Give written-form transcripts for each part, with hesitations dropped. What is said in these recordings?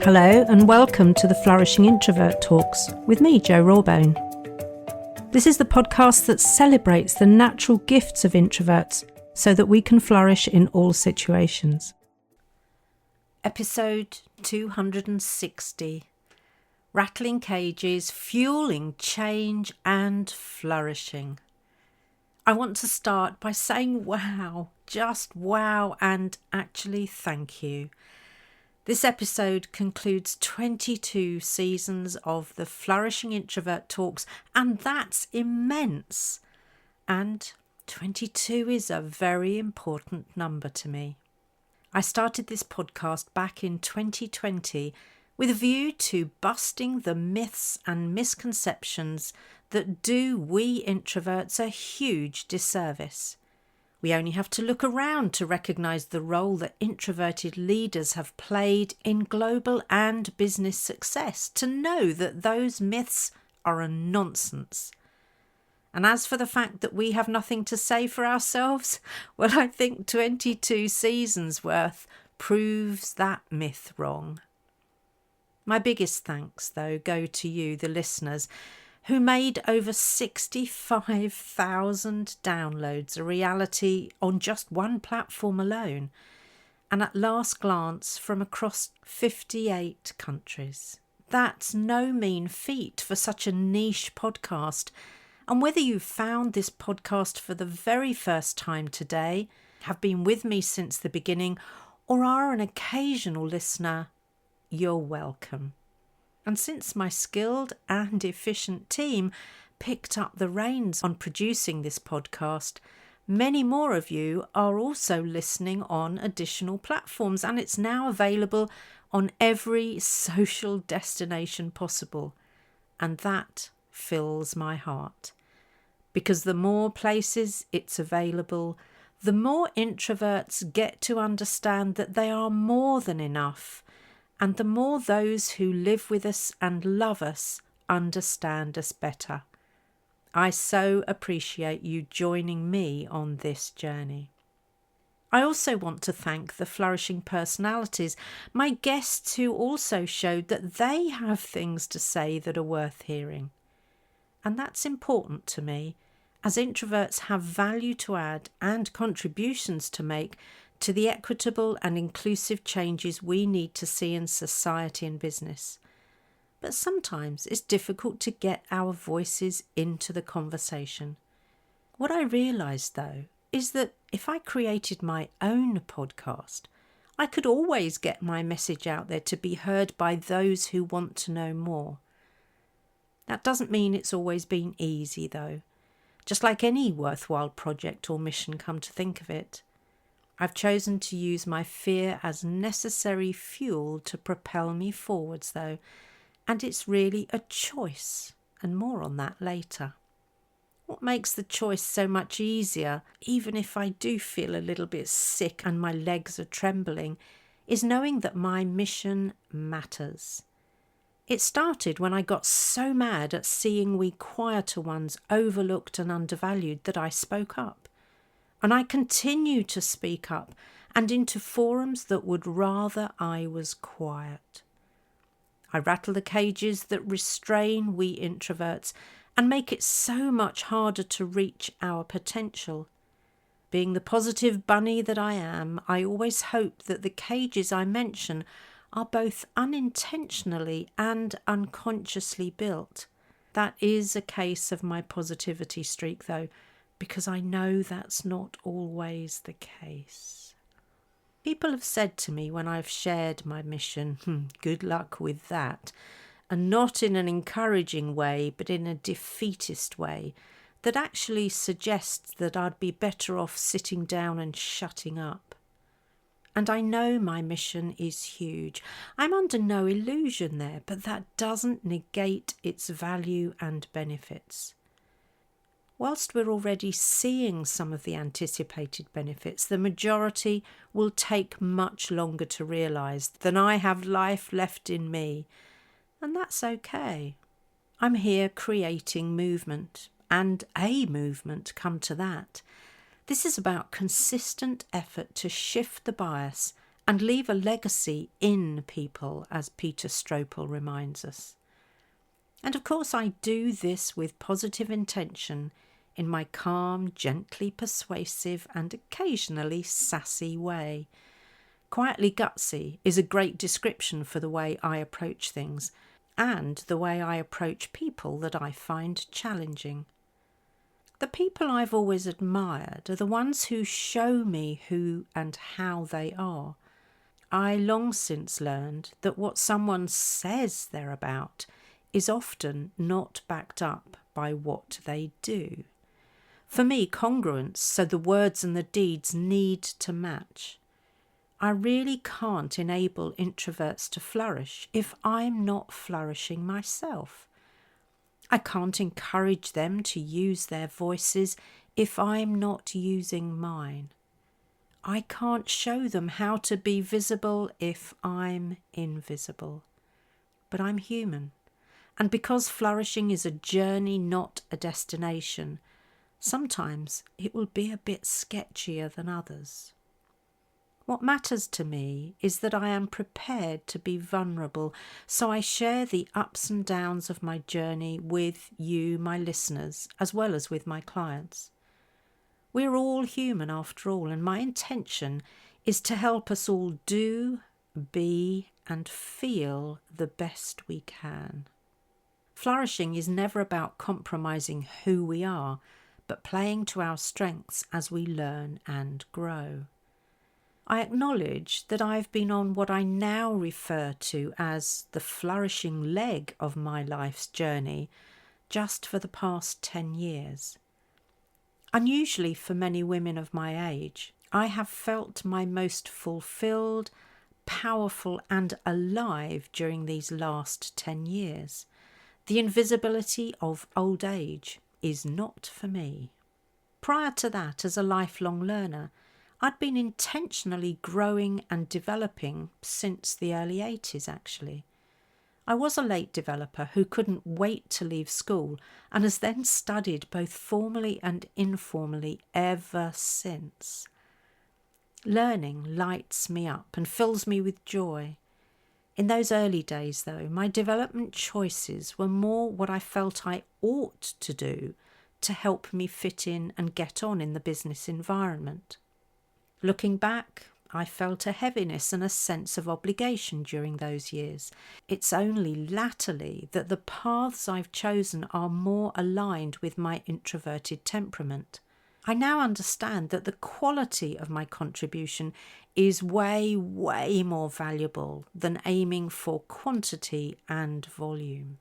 Hello and welcome to the Flourishing Introvert Talks with me, Jo Rawbone. This is the podcast that celebrates the natural gifts of introverts so that we can flourish in all situations. Episode 260. Rattling cages, fueling change and flourishing. I want to start by saying wow, just wow, and actually thank you. This episode concludes 22 seasons of the Flourishing Introvert Talks, and that's immense. And 22 is a very important number to me. I started this podcast back in 2020 with a view to busting the myths and misconceptions that do we introverts a huge disservice. We only have to look around to recognise the role that introverted leaders have played in global and business success to know that those myths are a nonsense. And as for the fact that we have nothing to say for ourselves, well, I think 22 seasons worth proves that myth wrong. My biggest thanks, though, go to you, the listeners, who made over 65,000 downloads a reality on just one platform alone, and at last glance from across 58 countries. That's no mean feat for such a niche podcast, and whether you found this podcast for the very first time today, have been with me since the beginning, or are an occasional listener, you're welcome. And since my skilled and efficient team picked up the reins on producing this podcast, many more of you are also listening on additional platforms, and it's now available on every social destination possible. And that fills my heart. Because the more places it's available, the more introverts get to understand that they are more than enough, and the more those who live with us and love us understand us better. I so appreciate you joining me on this journey. I also want to thank the flourishing personalities, my guests who also showed that they have things to say that are worth hearing. And that's important to me, as introverts have value to add and contributions to make to the equitable and inclusive changes we need to see in society and business. But sometimes it's difficult to get our voices into the conversation. What I realised, though, is that if I created my own podcast, I could always get my message out there to be heard by those who want to know more. That doesn't mean it's always been easy, though. Just like any worthwhile project or mission, come to think of it. I've chosen to use my fear as necessary fuel to propel me forwards, though, and it's really a choice, and more on that later. What makes the choice so much easier, even if I do feel a little bit sick and my legs are trembling, is knowing that my mission matters. It started when I got so mad at seeing we quieter ones overlooked and undervalued that I spoke up. And I continue to speak up and into forums that would rather I was quiet. I rattle the cages that restrain we introverts and make it so much harder to reach our potential. Being the positive bunny that I am, I always hope that the cages I mention are both unintentionally and unconsciously built. That is a case of my positivity streak, though, because I know that's not always the case. People have said to me when I've shared my mission, good luck with that, and not in an encouraging way, but in a defeatist way, that actually suggests that I'd be better off sitting down and shutting up. And I know my mission is huge. I'm under no illusion there, but that doesn't negate its value and benefits. Whilst we're already seeing some of the anticipated benefits, the majority will take much longer to realise than I have life left in me, and that's okay. I'm here creating movement, and a movement, come to that. This is about consistent effort to shift the bias and leave a legacy in people, as Peter Stropel reminds us. And of course I do this with positive intention in my calm, gently persuasive and occasionally sassy way. Quietly gutsy is a great description for the way I approach things and the way I approach people that I find challenging. The people I've always admired are the ones who show me who and how they are. I long since learned that what someone says they're about is often not backed up by what they do. For me, congruence, so the words and the deeds need to match. I really can't enable introverts to flourish if I'm not flourishing myself. I can't encourage them to use their voices if I'm not using mine. I can't show them how to be visible if I'm invisible. But I'm human, and because flourishing is a journey, not a destination, sometimes it will be a bit sketchier than others. What matters to me is that I am prepared to be vulnerable, so I share the ups and downs of my journey with you, my listeners, as well as with my clients. We're all human after all, and my intention is to help us all do, be, and feel the best we can. Flourishing is never about compromising who we are, but playing to our strengths as we learn and grow. I acknowledge that I've been on what I now refer to as the flourishing leg of my life's journey just for the past 10 years. Unusually for many women of my age, I have felt my most fulfilled, powerful and alive during these last 10 years. The invisibility of old age is not for me. Prior to that, as a lifelong learner, I'd been intentionally growing and developing since the early 80s, actually. I was a late developer who couldn't wait to leave school and has then studied both formally and informally ever since. Learning lights me up and fills me with joy. In those early days, though, my development choices were more what I felt I ought to do to help me fit in and get on in the business environment. Looking back, I felt a heaviness and a sense of obligation during those years. It's only latterly that the paths I've chosen are more aligned with my introverted temperament. I now understand that the quality of my contribution is way, way more valuable than aiming for quantity and volume.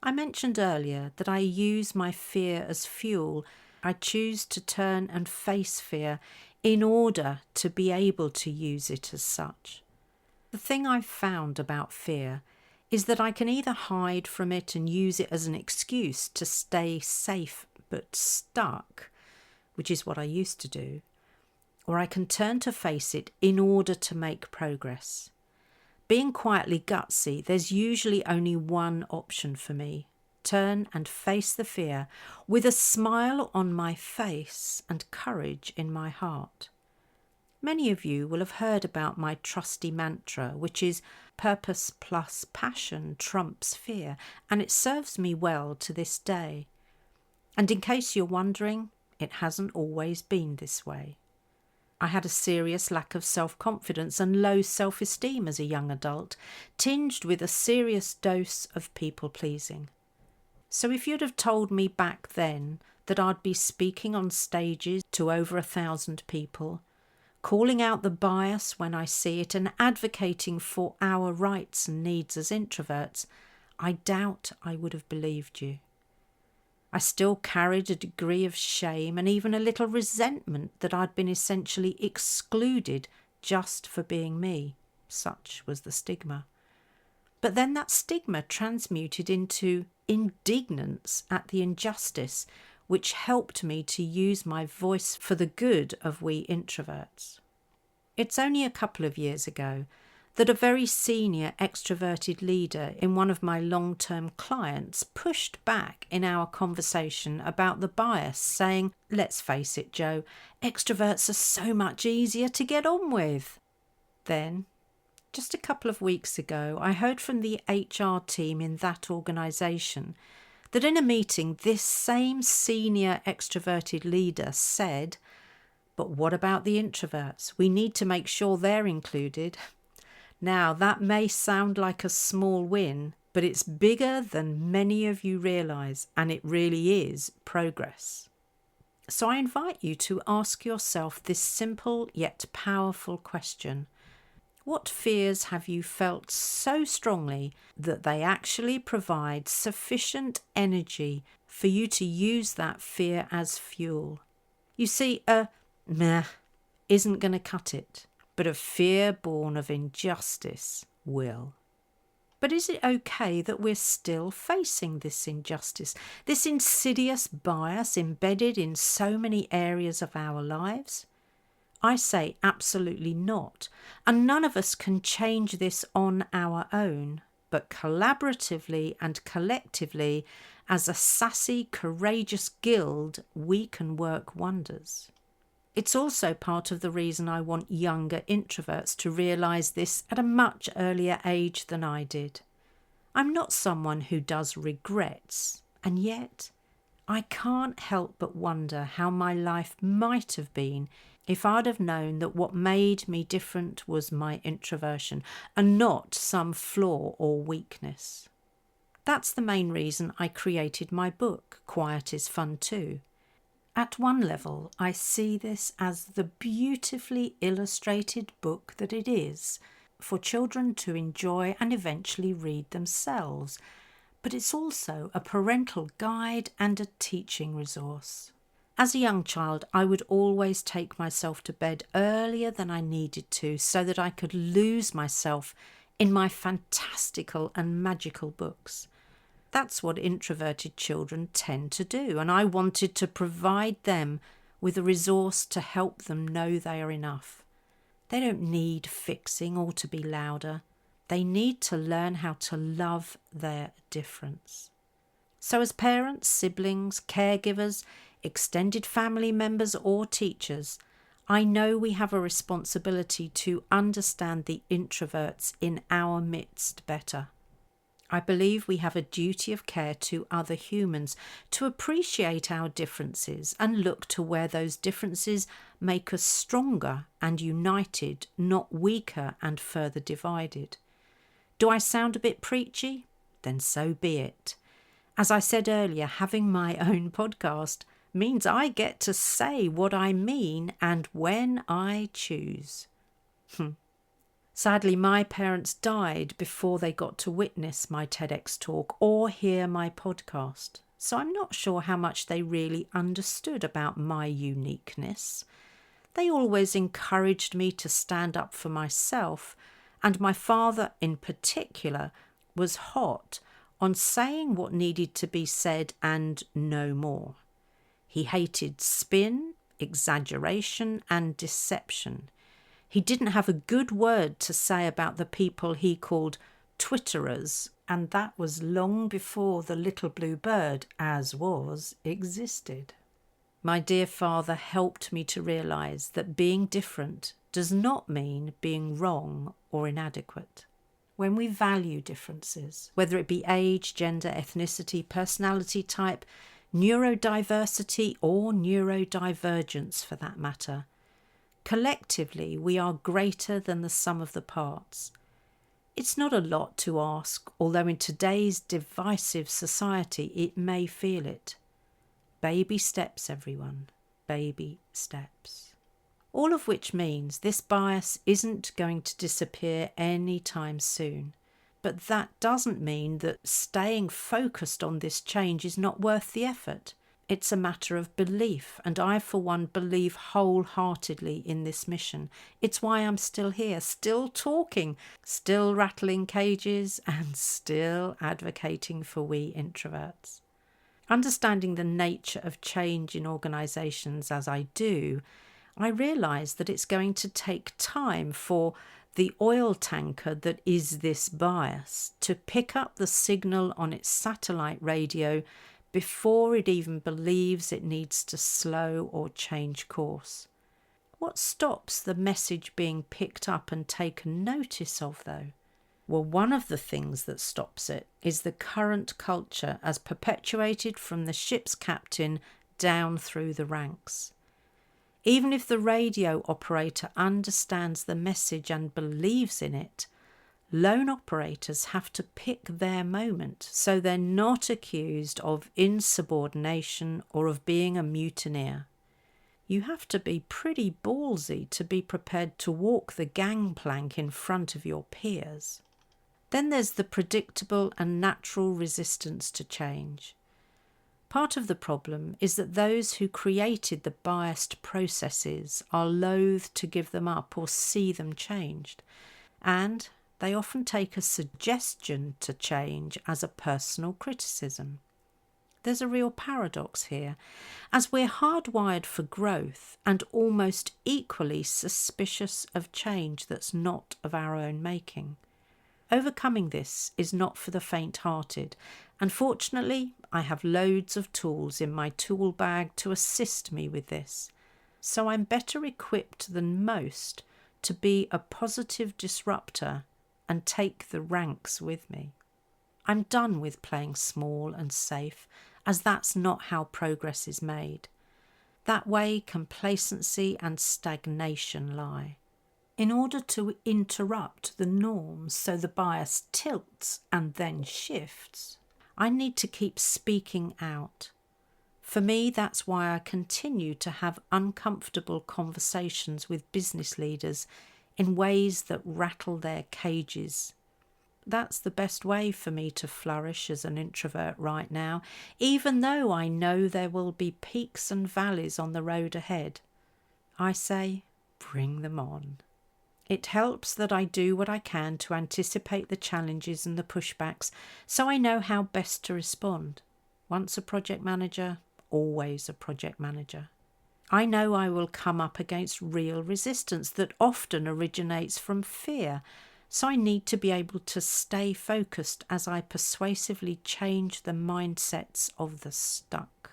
I mentioned earlier that I use my fear as fuel. I choose to turn and face fear in order to be able to use it as such. The thing I've found about fear is that I can either hide from it and use it as an excuse to stay safe but stuck, which is what I used to do, or I can turn to face it in order to make progress. Being quietly gutsy, there's usually only one option for me: turn and face the fear with a smile on my face and courage in my heart. Many of you will have heard about my trusty mantra, which is purpose plus passion trumps fear, and it serves me well to this day. And in case you're wondering, it hasn't always been this way. I had a serious lack of self-confidence and low self-esteem as a young adult, tinged with a serious dose of people-pleasing. So if you'd have told me back then that I'd be speaking on stages to over 1,000 people, calling out the bias when I see it and advocating for our rights and needs as introverts, I doubt I would have believed you. I still carried a degree of shame and even a little resentment that I'd been essentially excluded just for being me. Such was the stigma. But then that stigma transmuted into indignance at the injustice, which helped me to use my voice for the good of we introverts. It's only a couple of years ago that a very senior extroverted leader in one of my long-term clients pushed back in our conversation about the bias, saying, "Let's face it, Joe, extroverts are so much easier to get on with." Then, just a couple of weeks ago, I heard from the HR team in that organisation that in a meeting, this same senior extroverted leader said, "But what about the introverts? We need to make sure they're included." Now, that may sound like a small win, but it's bigger than many of you realise, and it really is progress. So I invite you to ask yourself this simple yet powerful question. What fears have you felt so strongly that they actually provide sufficient energy for you to use that fear as fuel? You see, a meh isn't going to cut it, but a fear born of injustice will. But is it okay that we're still facing this injustice, this insidious bias embedded in so many areas of our lives? I say absolutely not. And none of us can change this on our own, but collaboratively and collectively, as a sassy, courageous guild, we can work wonders. It's also part of the reason I want younger introverts to realise this at a much earlier age than I did. I'm not someone who does regrets, and yet I can't help but wonder how my life might have been if I'd have known that what made me different was my introversion and not some flaw or weakness. That's the main reason I created my book, Quiet is Fun Too. At one level, I see this as the beautifully illustrated book that it is for children to enjoy and eventually read themselves, but it's also a parental guide and a teaching resource. As a young child, I would always take myself to bed earlier than I needed to so that I could lose myself in my fantastical and magical books. That's what introverted children tend to do, and I wanted to provide them with a resource to help them know they are enough. They don't need fixing or to be louder. They need to learn how to love their difference. So as parents, siblings, caregivers, extended family members or teachers, I know we have a responsibility to understand the introverts in our midst better. I believe we have a duty of care to other humans, to appreciate our differences and look to where those differences make us stronger and united, not weaker and further divided. Do I sound a bit preachy? Then so be it. As I said earlier, having my own podcast means I get to say what I mean and when I choose. Sadly, my parents died before they got to witness my TEDx talk or hear my podcast, so I'm not sure how much they really understood about my uniqueness. They always encouraged me to stand up for myself, and my father in particular was hot on saying what needed to be said and no more. He hated spin, exaggeration, and deception. He didn't have a good word to say about the people he called Twitterers, and that was long before the little blue bird, as was, existed. My dear father helped me to realise that being different does not mean being wrong or inadequate. When we value differences, whether it be age, gender, ethnicity, personality type, neurodiversity or neurodivergence for that matter, collectively, we are greater than the sum of the parts. It's not a lot to ask, although in today's divisive society it may feel it. Baby steps, everyone. Baby steps. All of which means this bias isn't going to disappear anytime soon. But that doesn't mean that staying focused on this change is not worth the effort. It's a matter of belief, and I, for one, believe wholeheartedly in this mission. It's why I'm still here, still talking, still rattling cages, and still advocating for we introverts. Understanding the nature of change in organisations as I do, I realise that it's going to take time for the oil tanker that is this bias to pick up the signal on its satellite radio before it even believes it needs to slow or change course. What stops the message being picked up and taken notice of, though? Well, one of the things that stops it is the current culture as perpetuated from the ship's captain down through the ranks. Even if the radio operator understands the message and believes in it, lone operators have to pick their moment so they're not accused of insubordination or of being a mutineer. You have to be pretty ballsy to be prepared to walk the gangplank in front of your peers. Then there's the predictable and natural resistance to change. Part of the problem is that those who created the biased processes are loath to give them up or see them changed, and they often take a suggestion to change as a personal criticism. There's a real paradox here, as we're hardwired for growth and almost equally suspicious of change that's not of our own making. Overcoming this is not for the faint-hearted, and fortunately I have loads of tools in my tool bag to assist me with this, so I'm better equipped than most to be a positive disruptor and take the ranks with me. I'm done with playing small and safe, as that's not how progress is made. That way complacency and stagnation lie. In order to interrupt the norms so the bias tilts and then shifts, I need to keep speaking out. For me, that's why I continue to have uncomfortable conversations with business leaders in ways that rattle their cages. That's the best way for me to flourish as an introvert right now, even though I know there will be peaks and valleys on the road ahead. I say, bring them on. It helps that I do what I can to anticipate the challenges and the pushbacks, so I know how best to respond. Once a project manager, always a project manager. I know I will come up against real resistance that often originates from fear, so I need to be able to stay focused as I persuasively change the mindsets of the stuck.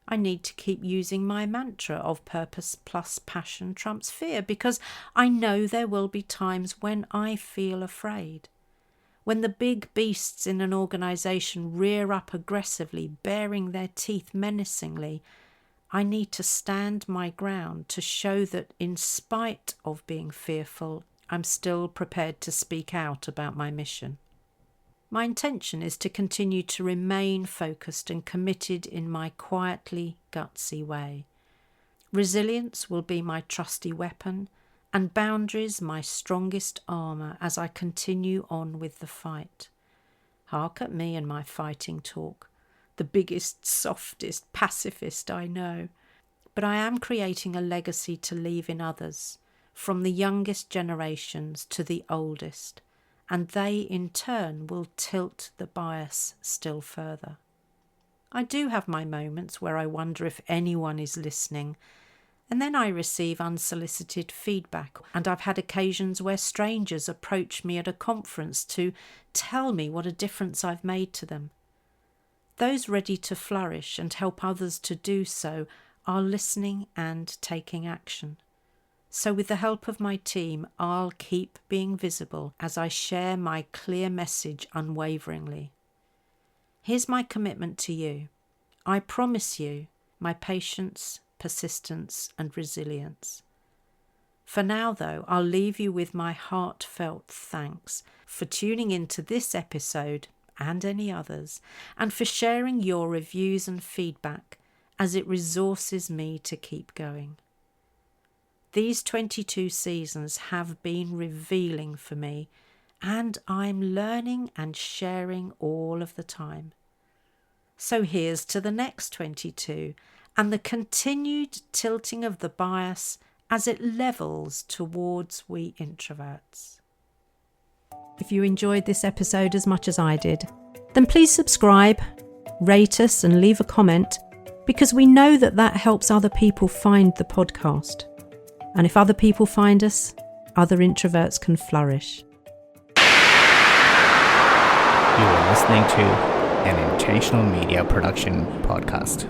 I need to keep using my mantra of purpose plus passion trumps fear, because I know there will be times when I feel afraid. When the big beasts in an organisation rear up aggressively, baring their teeth menacingly, I need to stand my ground to show that in spite of being fearful, I'm still prepared to speak out about my mission. My intention is to continue to remain focused and committed in my quietly gutsy way. Resilience will be my trusty weapon, and boundaries my strongest armour as I continue on with the fight. Hark at me and my fighting talk, the biggest, softest pacifist I know. But I am creating a legacy to leave in others, from the youngest generations to the oldest, and they in turn will tilt the bias still further. I do have my moments where I wonder if anyone is listening, and then I receive unsolicited feedback, and I've had occasions where strangers approach me at a conference to tell me what a difference I've made to them. Those ready to flourish and help others to do so are listening and taking action. So with the help of my team, I'll keep being visible as I share my clear message unwaveringly. Here's my commitment to you. I promise you my patience, persistence and resilience. For now, though, I'll leave you with my heartfelt thanks for tuning into this episode and any others, and for sharing your reviews and feedback as it resources me to keep going. These 22 seasons have been revealing for me, and I'm learning and sharing all of the time. So here's to the next 22 and the continued tilting of the bias as it levels towards we introverts. If you enjoyed this episode as much as I did, then please subscribe, rate us and leave a comment, because we know that helps other people find the podcast. And if other people find us, other introverts can flourish. You are listening to an Intentional Media Production podcast.